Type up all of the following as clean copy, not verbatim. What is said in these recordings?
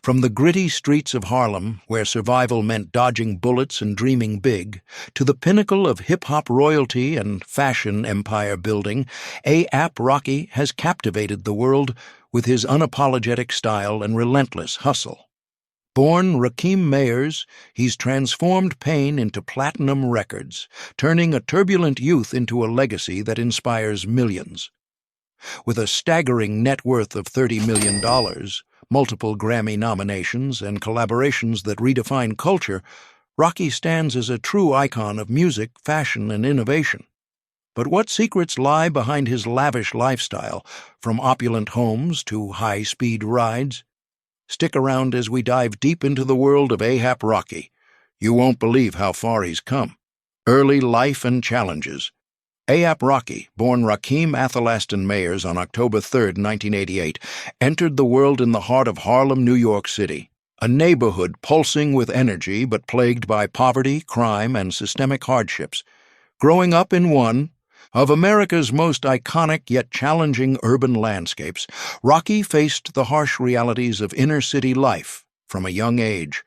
From the gritty streets of Harlem, where survival meant dodging bullets and dreaming big, to the pinnacle of hip-hop royalty and fashion empire building, A$AP Rocky has captivated the world with his unapologetic style and relentless hustle. Born Rakim Mayers, he's transformed pain into platinum records, turning a turbulent youth into a legacy that inspires millions. With a staggering net worth of $30 million, multiple Grammy nominations, and collaborations that redefine culture, Rocky stands as a true icon of music, fashion, and innovation. But what secrets lie behind his lavish lifestyle, from opulent homes to high-speed rides? Stick around as we dive deep into the world of A$AP Rocky. You won't believe how far he's come. Early life and challenges. A$AP Rocky, born Rakim Athalaston Mayers on October 3, 1988, entered the world in the heart of Harlem, New York City, a neighborhood pulsing with energy but plagued by poverty, crime, and systemic hardships. Growing up in one of America's most iconic yet challenging urban landscapes, Rocky faced the harsh realities of inner-city life from a young age.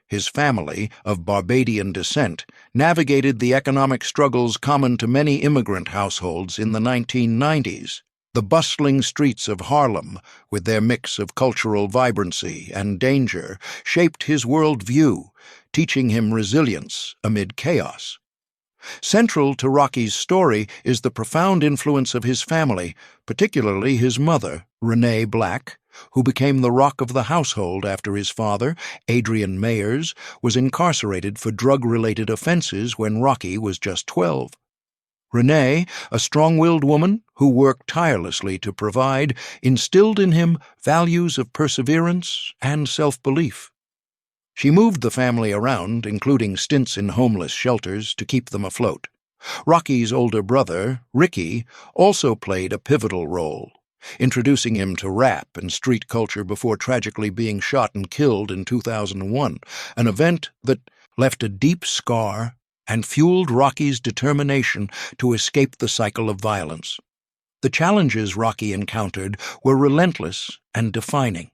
His family, of Barbadian descent, navigated the economic struggles common to many immigrant households in the 1990s. The bustling streets of Harlem, with their mix of cultural vibrancy and danger, shaped his worldview, teaching him resilience amid chaos. Central to Rocky's story is the profound influence of his family, particularly his mother, Renee Black, who became the rock of the household after his father, Adrian Mayers, was incarcerated for drug-related offenses when Rocky was just 12. Renee, a strong-willed woman who worked tirelessly to provide, instilled in him values of perseverance and self-belief. She moved the family around, including stints in homeless shelters, to keep them afloat. Rocky's older brother, Ricky, also played a pivotal role, introducing him to rap and street culture before tragically being shot and killed in 2001, an event that left a deep scar and fueled Rocky's determination to escape the cycle of violence. The challenges Rocky encountered were relentless and defining.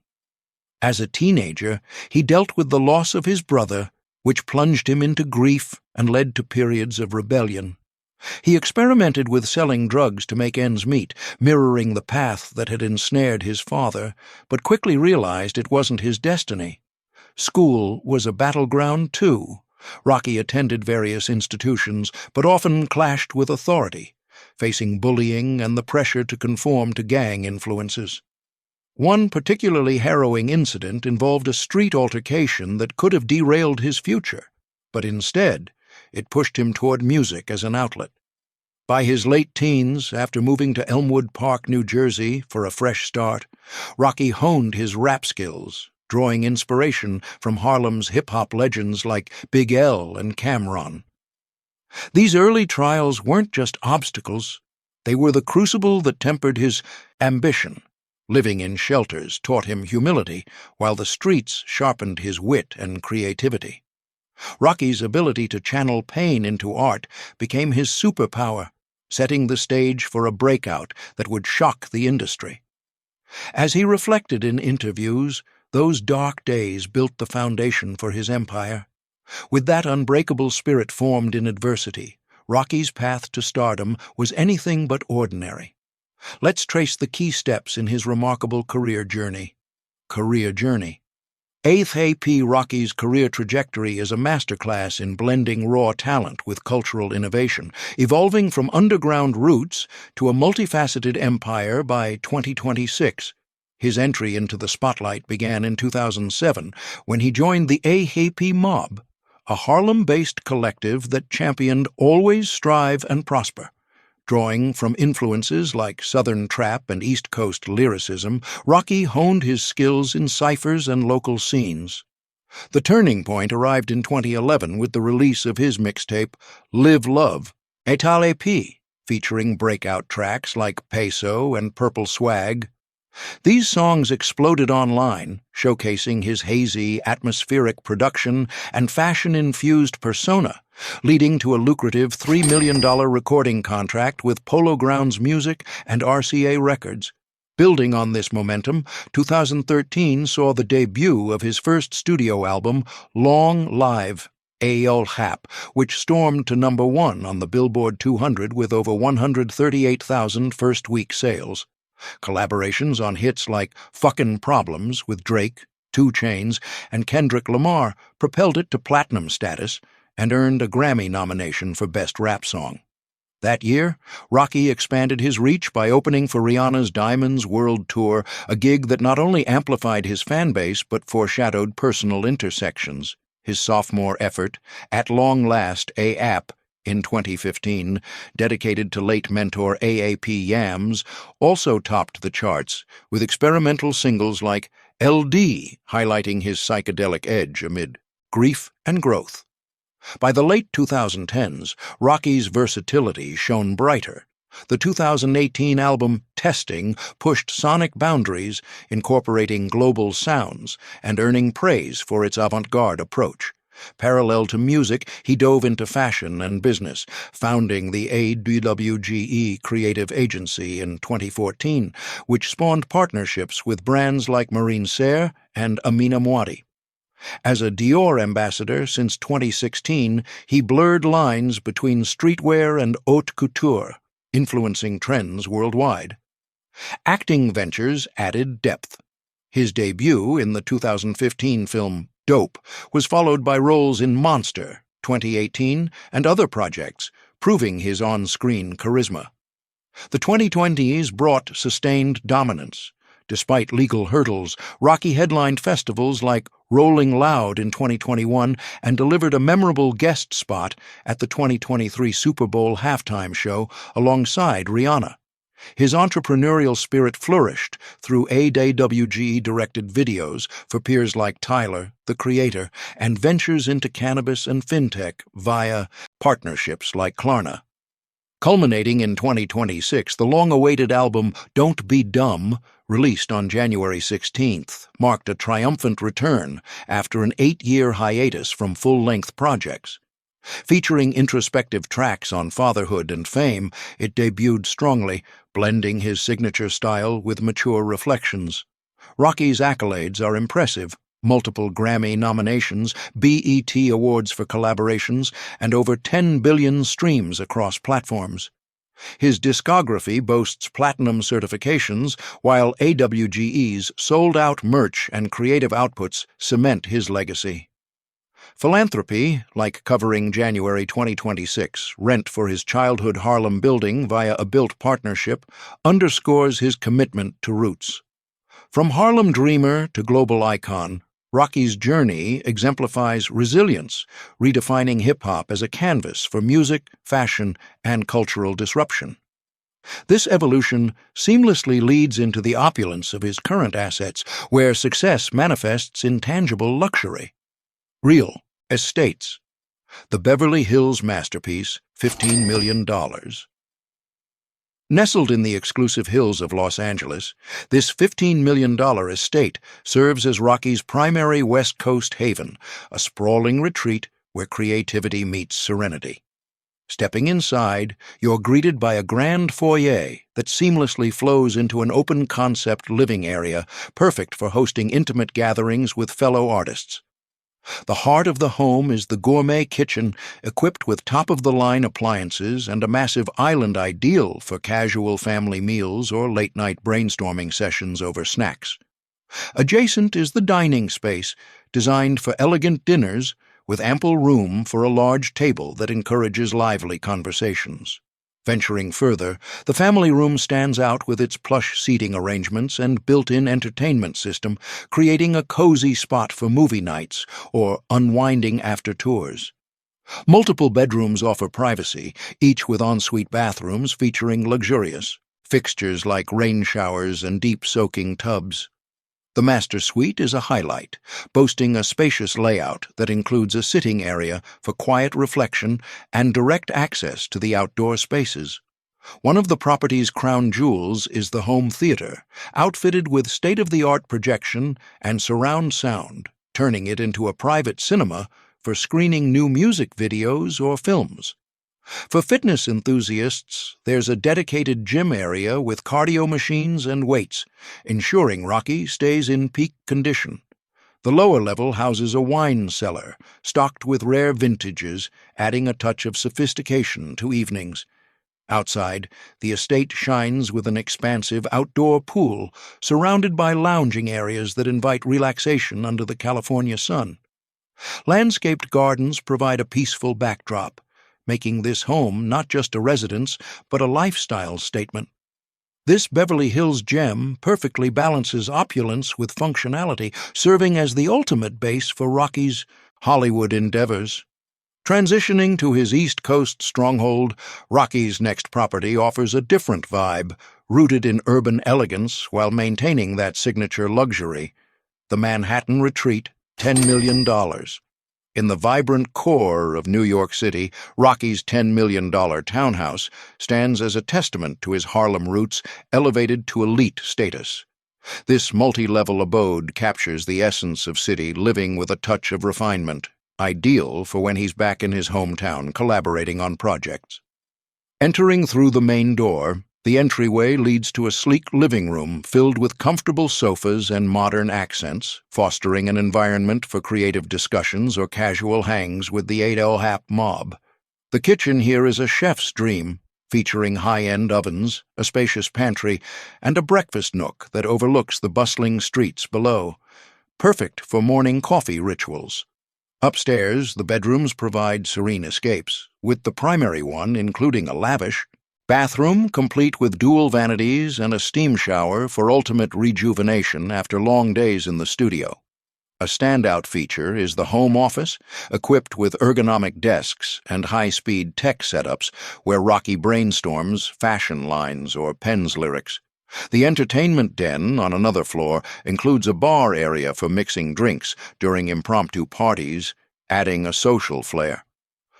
As a teenager, he dealt with the loss of his brother, which plunged him into grief and led to periods of rebellion. He experimented with selling drugs to make ends meet, mirroring the path that had ensnared his father, but quickly realized it wasn't his destiny. School was a battleground, too. Rocky attended various institutions, but often clashed with authority, facing bullying and the pressure to conform to gang influences. One particularly harrowing incident involved a street altercation that could have derailed his future, but instead, it pushed him toward music as an outlet. By his late teens, after moving to Elmwood Park, New Jersey, for a fresh start, Rocky honed his rap skills, drawing inspiration from Harlem's hip-hop legends like Big L and Cam'ron. These early trials weren't just obstacles, they were the crucible that tempered his ambition. Living in shelters taught him humility, while the streets sharpened his wit and creativity. Rocky's ability to channel pain into art became his superpower, setting the stage for a breakout that would shock the industry. As he reflected in interviews, those dark days built the foundation for his empire. With that unbreakable spirit formed in adversity, Rocky's path to stardom was anything but ordinary. Let's trace the key steps in his remarkable career journey. A$AP Rocky's career trajectory is a masterclass in blending raw talent with cultural innovation, evolving from underground roots to a multifaceted empire by 2026. His entry into the spotlight began in 2007 when he joined the A$AP Mob, a Harlem-based collective that championed always strive and prosper. Drawing from influences like Southern trap and East Coast lyricism, Rocky honed his skills in ciphers and local scenes. The turning point arrived in 2011 with the release of his mixtape, Live Love, A$AP, featuring breakout tracks like Peso and Purple Swag. These songs exploded online, showcasing his hazy, atmospheric production and fashion-infused persona, leading to a lucrative $3 million recording contract with Polo Grounds Music and RCA Records. Building on this momentum, 2013 saw the debut of his first studio album, Long Live, Ol Hap, which stormed to #1 on the Billboard 200 with over 138,000 first-week sales. Collaborations on hits like Fuckin' Problems with Drake, 2 Chainz, and Kendrick Lamar propelled it to platinum status and earned a Grammy nomination for Best Rap Song. That year, Rocky expanded his reach by opening for Rihanna's Diamonds World Tour, a gig that not only amplified his fan base but foreshadowed personal intersections. His sophomore effort, At Long Last, A.A.P., in 2015, dedicated to late mentor AAP Yams, also topped the charts, with experimental singles like LD highlighting his psychedelic edge amid grief and growth. By the late 2010s, Rocky's versatility shone brighter. The 2018 album Testing pushed sonic boundaries, incorporating global sounds and earning praise for its avant-garde approach. Parallel to music, he dove into fashion and business, founding the AWGE Creative Agency in 2014, which spawned partnerships with brands like Marine Serre and Amina Muaddi. As a Dior ambassador since 2016, he blurred lines between streetwear and haute couture, influencing trends worldwide. Acting ventures added depth. His debut in the 2015 film Dope was followed by roles in Monster, 2018, and other projects, proving his on-screen charisma. The 2020s brought sustained dominance. Despite legal hurdles, Rocky headlined festivals like Rolling Loud in 2021 and delivered a memorable guest spot at the 2023 Super Bowl halftime show alongside Rihanna. His entrepreneurial spirit flourished through AWGE-directed videos for peers like Tyler, the Creator, and ventures into cannabis and fintech via partnerships like Klarna. Culminating in 2026, the long-awaited album Don't Be Dumb, released on January 16th, marked a triumphant return after an 8-year hiatus from full-length projects. Featuring introspective tracks on fatherhood and fame, it debuted strongly, blending his signature style with mature reflections. Rocky's accolades are impressive. Multiple Grammy nominations, BET Awards for collaborations, and over 10 billion streams across platforms. His discography boasts platinum certifications, while AWGE's sold-out merch and creative outputs cement his legacy. Philanthropy, like covering January 2026 rent for his childhood Harlem building via a built partnership, underscores his commitment to roots. From Harlem dreamer to global icon, Rocky's journey exemplifies resilience, redefining hip-hop as a canvas for music, fashion, and cultural disruption. This evolution seamlessly leads into the opulence of his current assets, where success manifests in tangible luxury. Real estates. The Beverly Hills masterpiece, $15 million. Nestled in the exclusive hills of Los Angeles, this $15 million estate serves as Rocky's primary West Coast haven, a sprawling retreat where creativity meets serenity. Stepping inside, you're greeted by a grand foyer that seamlessly flows into an open-concept living area, perfect for hosting intimate gatherings with fellow artists. The heart of the home is the gourmet kitchen, equipped with top-of-the-line appliances and a massive island ideal for casual family meals or late-night brainstorming sessions over snacks. Adjacent is the dining space, designed for elegant dinners, with ample room for a large table that encourages lively conversations. Venturing further, the family room stands out with its plush seating arrangements and built-in entertainment system, creating a cozy spot for movie nights or unwinding after tours. Multiple bedrooms offer privacy, each with ensuite bathrooms featuring luxurious fixtures like rain showers and deep-soaking tubs. The master suite is a highlight, boasting a spacious layout that includes a sitting area for quiet reflection and direct access to the outdoor spaces. One of the property's crown jewels is the home theater, outfitted with state-of-the-art projection and surround sound, turning it into a private cinema for screening new music videos or films. For fitness enthusiasts, there's a dedicated gym area with cardio machines and weights, ensuring Rocky stays in peak condition. The lower level houses a wine cellar, stocked with rare vintages, adding a touch of sophistication to evenings. Outside, the estate shines with an expansive outdoor pool, surrounded by lounging areas that invite relaxation under the California sun. Landscaped gardens provide a peaceful backdrop, making this home not just a residence, but a lifestyle statement. This Beverly Hills gem perfectly balances opulence with functionality, serving as the ultimate base for Rocky's Hollywood endeavors. Transitioning to his East Coast stronghold, Rocky's next property offers a different vibe, rooted in urban elegance while maintaining that signature luxury. The Manhattan Retreat, $10 million. In the vibrant core of New York City, Rocky's $10 million townhouse stands as a testament to his Harlem roots, elevated to elite status. This multi-level abode captures the essence of city living with a touch of refinement, ideal for when he's back in his hometown collaborating on projects. Entering through the main door, the entryway leads to a sleek living room filled with comfortable sofas and modern accents, fostering an environment for creative discussions or casual hangs with the 8L mob. The kitchen here is a chef's dream, featuring high-end ovens, a spacious pantry, and a breakfast nook that overlooks the bustling streets below, perfect for morning coffee rituals. Upstairs, the bedrooms provide serene escapes, with the primary one including a lavish bathroom complete with dual vanities and a steam shower for ultimate rejuvenation after long days in the studio. A standout feature is the home office, equipped with ergonomic desks and high-speed tech setups where Rocky brainstorms fashion lines or pens lyrics. The entertainment den on another floor includes a bar area for mixing drinks during impromptu parties, adding a social flair.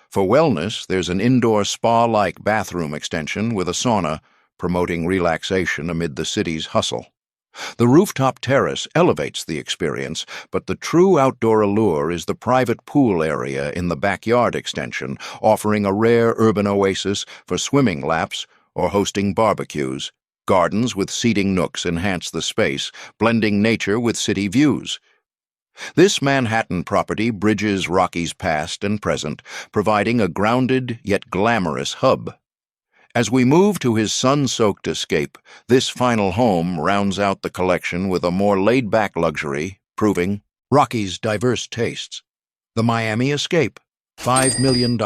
For wellness, there's an indoor spa-like bathroom extension with a sauna, promoting relaxation amid the city's hustle. The rooftop terrace elevates the experience, but the true outdoor allure is the private pool area in the backyard extension, offering a rare urban oasis for swimming laps or hosting barbecues. Gardens with seating nooks enhance the space, blending nature with city views. This Manhattan property bridges Rocky's past and present, providing a grounded yet glamorous hub. As we move to his sun-soaked escape, this final home rounds out the collection with a more laid-back luxury, proving Rocky's diverse tastes. The Miami Escape, $5 million.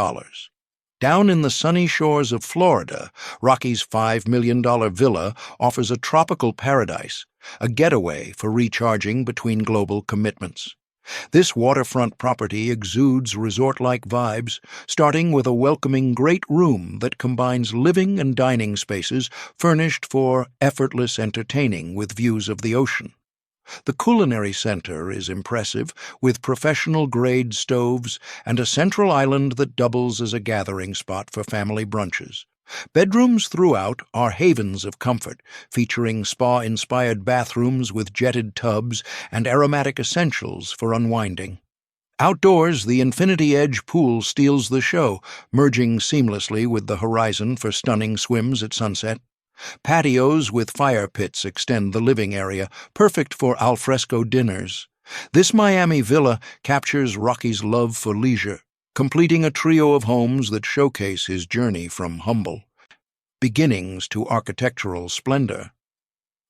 Down in the sunny shores of Florida, Rocky's $5 million villa offers a tropical paradise, a getaway for recharging between global commitments. This waterfront property exudes resort-like vibes, starting with a welcoming great room that combines living and dining spaces furnished for effortless entertaining with views of the ocean. The culinary center is impressive, with professional-grade stoves and a central island that doubles as a gathering spot for family brunches. Bedrooms throughout are havens of comfort, featuring spa-inspired bathrooms with jetted tubs and aromatic essentials for unwinding. Outdoors, the Infinity Edge pool steals the show, merging seamlessly with the horizon for stunning swims at sunset. Patios with fire pits extend the living area, perfect for alfresco dinners. This Miami villa captures Rocky's love for leisure, completing a trio of homes that showcase his journey from humble beginnings to architectural splendor.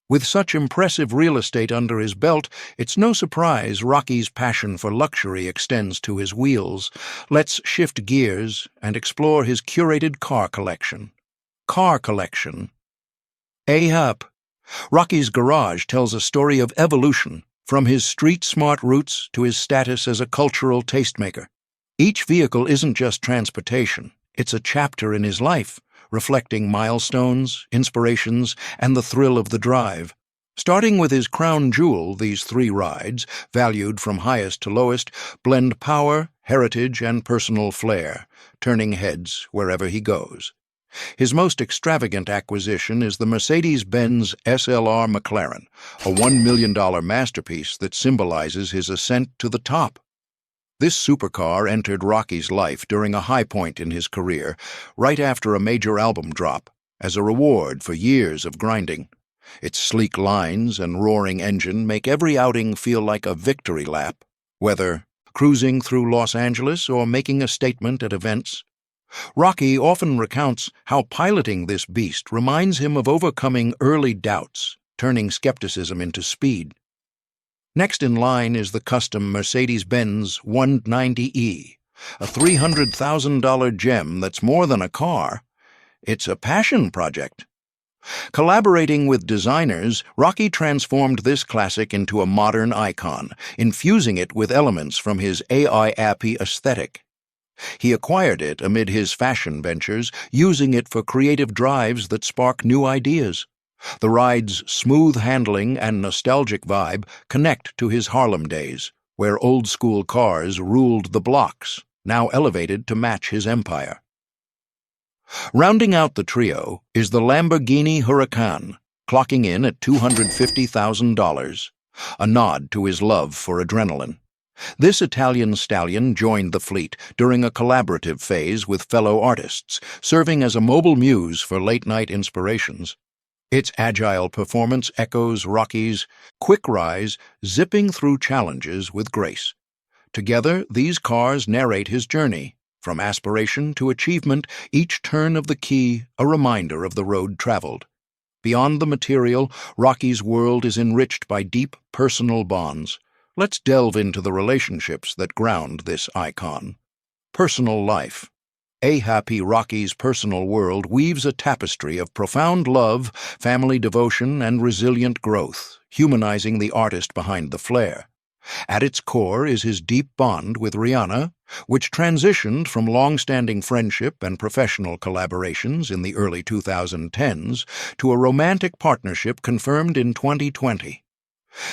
With such impressive real estate under his belt, it's no surprise Rocky's passion for luxury extends to his wheels. Let's shift gears and explore his curated car collection. Car collection. Ahap. Rocky's garage tells a story of evolution, from his street-smart roots to his status as a cultural tastemaker. Each vehicle isn't just transportation, it's a chapter in his life, reflecting milestones, inspirations, and the thrill of the drive. Starting with his crown jewel, these 3 rides, valued from highest to lowest, blend power, heritage, and personal flair, turning heads wherever he goes. His most extravagant acquisition is the Mercedes-Benz SLR McLaren, a $1 million masterpiece that symbolizes his ascent to the top. This supercar entered Rocky's life during a high point in his career, right after a major album drop, as a reward for years of grinding. Its sleek lines and roaring engine make every outing feel like a victory lap, whether cruising through Los Angeles or making a statement at events. Rocky often recounts how piloting this beast reminds him of overcoming early doubts, turning skepticism into speed. Next in line is the custom Mercedes-Benz 190E, a $300,000 gem that's more than a car. It's a passion project. Collaborating with designers, Rocky transformed this classic into a modern icon, infusing it with elements from his AI-appy aesthetic. He acquired it amid his fashion ventures, using it for creative drives that spark new ideas. The ride's smooth handling and nostalgic vibe connect to his Harlem days, where old-school cars ruled the blocks, now elevated to match his empire. Rounding out the trio is the Lamborghini Huracan, clocking in at $250,000, a nod to his love for adrenaline. This Italian stallion joined the fleet during a collaborative phase with fellow artists, serving as a mobile muse for late-night inspirations. Its agile performance echoes Rocky's quick rise, zipping through challenges with grace. Together, these cars narrate his journey, from aspiration to achievement, each turn of the key a reminder of the road traveled. Beyond the material, Rocky's world is enriched by deep personal bonds. Let's delve into the relationships that ground this icon. Personal life. A-Happy Rocky's personal world weaves a tapestry of profound love, family devotion, and resilient growth, humanizing the artist behind the flair. At its core is his deep bond with Rihanna, which transitioned from long-standing friendship and professional collaborations in the early 2010s to a romantic partnership confirmed in 2020.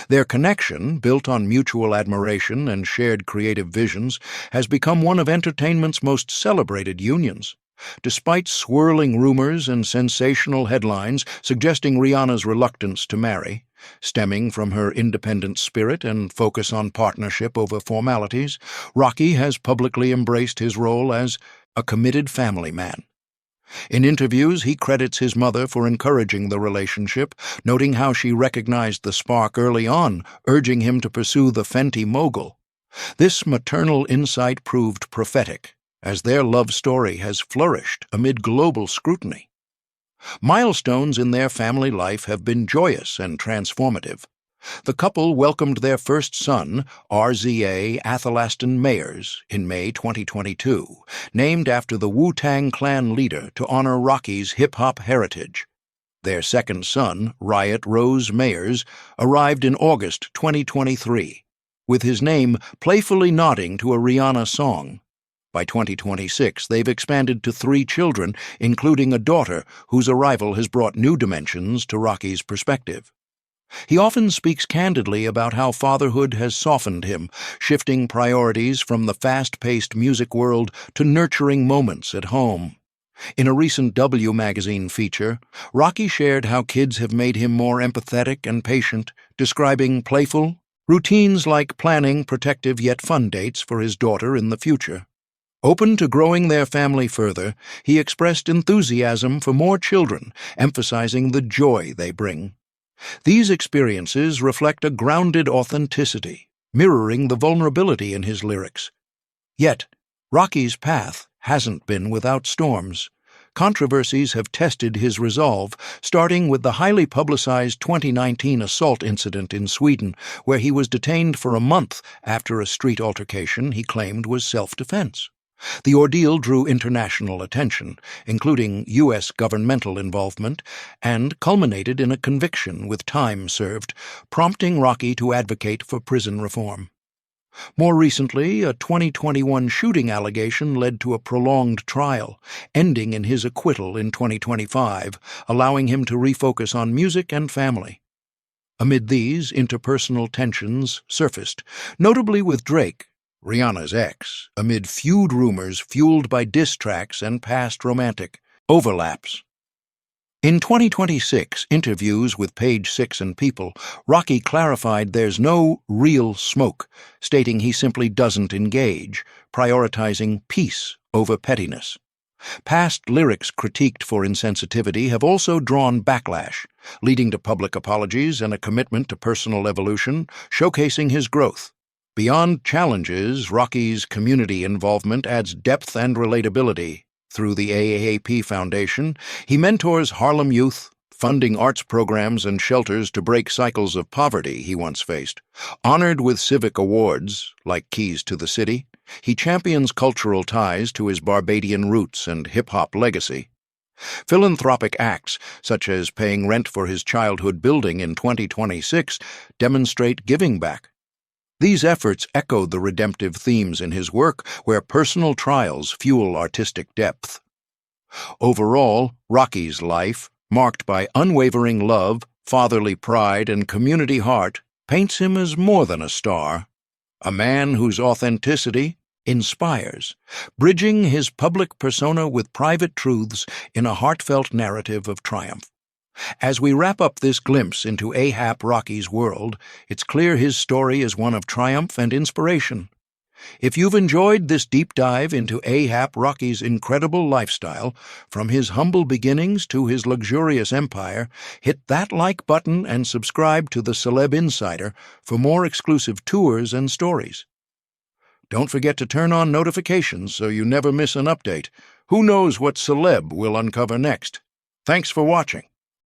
Their connection, built on mutual admiration and shared creative visions, has become one of entertainment's most celebrated unions. Despite swirling rumors and sensational headlines suggesting Rihanna's reluctance to marry, stemming from her independent spirit and focus on partnership over formalities, Rocky has publicly embraced his role as a committed family man. In interviews, he credits his mother for encouraging the relationship, noting how she recognized the spark early on, urging him to pursue the Fenty mogul. This maternal insight proved prophetic, as their love story has flourished amid global scrutiny. Milestones in their family life have been joyous and transformative. The couple welcomed their first son, RZA Athelaston Mayers, in May 2022, named after the Wu-Tang Clan leader to honor Rocky's hip-hop heritage. Their second son, Riot Rose Mayers, arrived in August 2023, with his name playfully nodding to a Rihanna song. By 2026, they've expanded to 3 children, including a daughter whose arrival has brought new dimensions to Rocky's perspective. He often speaks candidly about how fatherhood has softened him, shifting priorities from the fast-paced music world to nurturing moments at home. In a recent W magazine feature, Rocky shared how kids have made him more empathetic and patient, describing playful routines like planning protective yet fun dates for his daughter in the future. Open to growing their family further, he expressed enthusiasm for more children, emphasizing the joy they bring. These experiences reflect a grounded authenticity, mirroring the vulnerability in his lyrics. Yet, Rocky's path hasn't been without storms. Controversies have tested his resolve, starting with the highly publicized 2019 assault incident in Sweden, where he was detained for a month after a street altercation he claimed was self-defense. The ordeal drew international attention, including U.S. governmental involvement, and culminated in a conviction with time served, prompting Rocky to advocate for prison reform. More recently, a 2021 shooting allegation led to a prolonged trial, ending in his acquittal in 2025, allowing him to refocus on music and family. Amid these, interpersonal tensions surfaced, notably with Drake, Rihanna's ex, amid feud rumors fueled by diss tracks and past romantic overlaps. In 2026 interviews with Page Six and People, Rocky clarified there's no real smoke, stating he simply doesn't engage, prioritizing peace over pettiness. Past lyrics critiqued for insensitivity have also drawn backlash, leading to public apologies and a commitment to personal evolution, showcasing his growth. Beyond challenges, Rocky's community involvement adds depth and relatability. Through the AAP Foundation, he mentors Harlem youth, funding arts programs and shelters to break cycles of poverty he once faced. Honored with civic awards, like Keys to the City, he champions cultural ties to his Barbadian roots and hip-hop legacy. Philanthropic acts, such as paying rent for his childhood building in 2026, demonstrate giving back. These efforts echo the redemptive themes in his work, where personal trials fuel artistic depth. Overall, Rocky's life, marked by unwavering love, fatherly pride, and community heart, paints him as more than a star, a man whose authenticity inspires, bridging his public persona with private truths in a heartfelt narrative of triumph. As we wrap up this glimpse into A$AP Rocky's world, it's clear his story is one of triumph and inspiration. If you've enjoyed this deep dive into A$AP Rocky's incredible lifestyle, from his humble beginnings to his luxurious empire, hit that like button and subscribe to the Celeb Insider for more exclusive tours and stories. Don't forget to turn on notifications so you never miss an update. Who knows what celeb we'll uncover next? Thanks for watching.